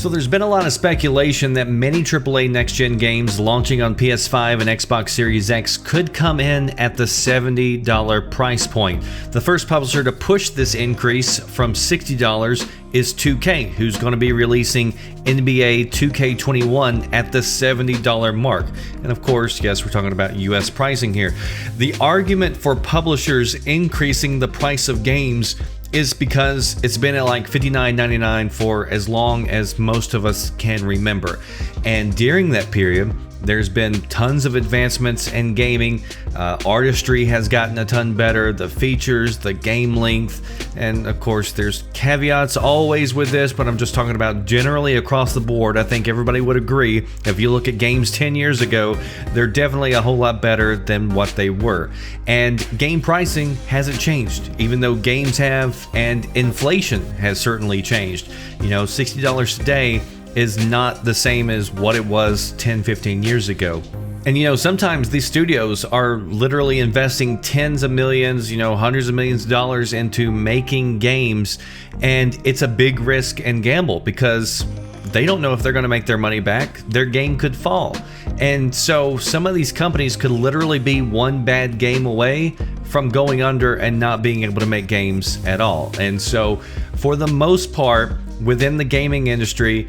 So there's been a lot of speculation that many AAA next-gen games launching on PS5 and Xbox Series X could come in at the $70 price point. The first publisher to push this increase from $60 is 2K, who's going to be releasing NBA 2K21 at the $70 mark. And of course, yes, we're talking about US pricing here. The argument for publishers increasing the price of games is because it's been at like $59.99 for as long as most of us can remember. And during that period, there's been tons of advancements in gaming. Artistry has gotten a ton better, the features, the game length, and of course there's caveats always with this, but I'm just talking about generally across the board. I think everybody would agree, if you look at games 10 years ago, they're definitely a whole lot better than what they were. And game pricing hasn't changed, even though games have, and inflation has certainly changed. You know, $60 today is not the same as what it was 10-15 years ago. And you know, sometimes these studios are literally investing tens of millions, you know, hundreds of millions of dollars into making games, and it's a big risk and gamble because they don't know if they're going to make their money back. Their game could fall. And so some of these companies could literally be one bad game away from going under and not being able to make games at all. And so for the most part, within the gaming industry,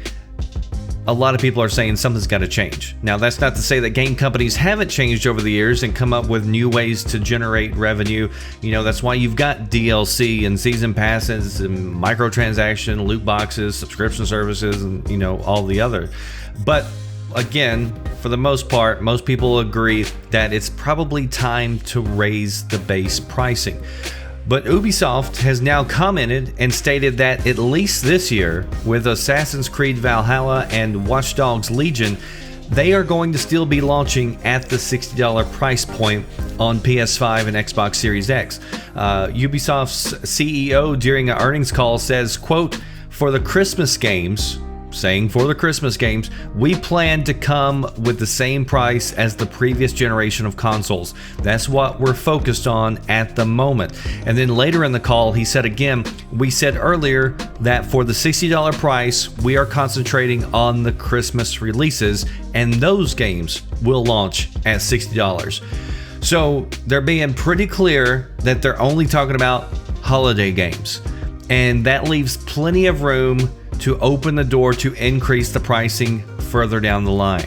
a lot of people are saying something's got to change. Now, that's not to say that game companies haven't changed over the years and come up with new ways to generate revenue. You know, that's why you've got DLC and season passes and microtransaction, loot boxes, subscription services, and, you know, all the other. But again, for the most part, most people agree that it's probably time to raise the base pricing. But Ubisoft has now commented and stated that at least this year, with Assassin's Creed Valhalla and Watch Dogs Legion, they are going to still be launching at the $60 price point on PS5 and Xbox Series X. Ubisoft's CEO during an earnings call says, quote, "For the Christmas games," saying for the Christmas games, "we plan to come with the same price as the previous generation of consoles. That's what we're focused on at the moment." And then later in the call, he said again, "We said earlier that for the $60 price, we are concentrating on the Christmas releases, and those games will launch at $60. So they're being pretty clear that they're only talking about holiday games. And that leaves plenty of room to open the door to increase the pricing further down the line.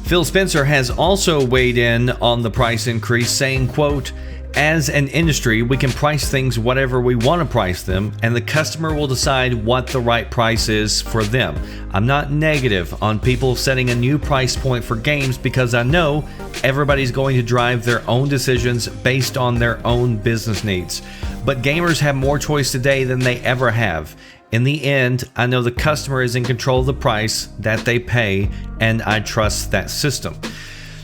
Phil Spencer has also weighed in on the price increase, saying, quote, "As an industry, we can price things whatever we want to price them, and the customer will decide what the right price is for them. I'm not negative on people setting a new price point for games because I know everybody's going to drive their own decisions based on their own business needs. But gamers have more choice today than they ever have. In the end, I know the customer is in control of the price that they pay, and I trust that system."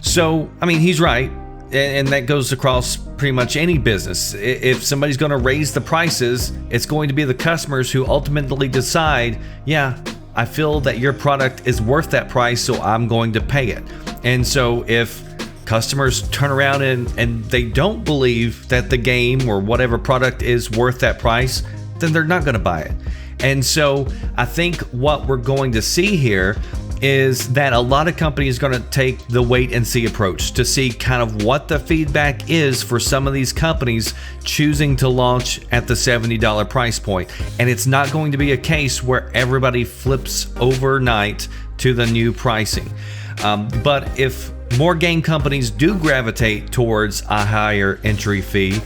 So, I mean, he's right, and that goes across pretty much any business. If somebody's going to raise the prices, it's going to be the customers who ultimately decide, yeah, I feel that your product is worth that price, so I'm going to pay it. And so if customers turn around and they don't believe that the game or whatever product is worth that price, then they're not going to buy it. And so I think what we're going to see here is that a lot of companies are going to take the wait and see approach to see kind of what the feedback is for some of these companies choosing to launch at the $70 price point. And it's not going to be a case where everybody flips overnight to the new pricing. But if more game companies do gravitate towards a higher entry fee,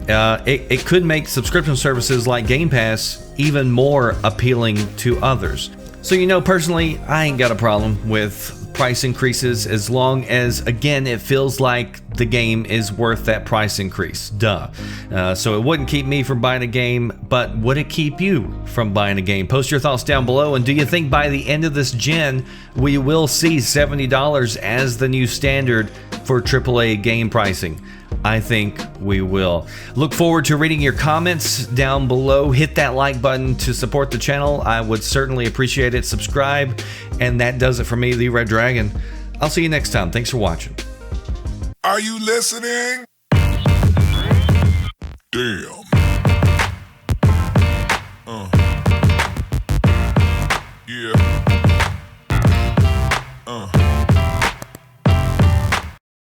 it could make subscription services like Game Pass even more appealing to others. So, you know, personally, I ain't got a problem with price increases as long as, again, it feels like the game is worth that price increase. Duh. So it wouldn't keep me from buying a game, but would it keep you from buying a game? Post your thoughts down below, and do you think by the end of this gen, we will see $70 as the new standard for AAA game pricing? I think we will. Look forward to reading your comments down below. Hit that like button to support the channel. I would certainly appreciate it. Subscribe. And that does it for me, the Red Dragon. I'll see you next time. Thanks for watching. Are you listening? Damn. Yeah.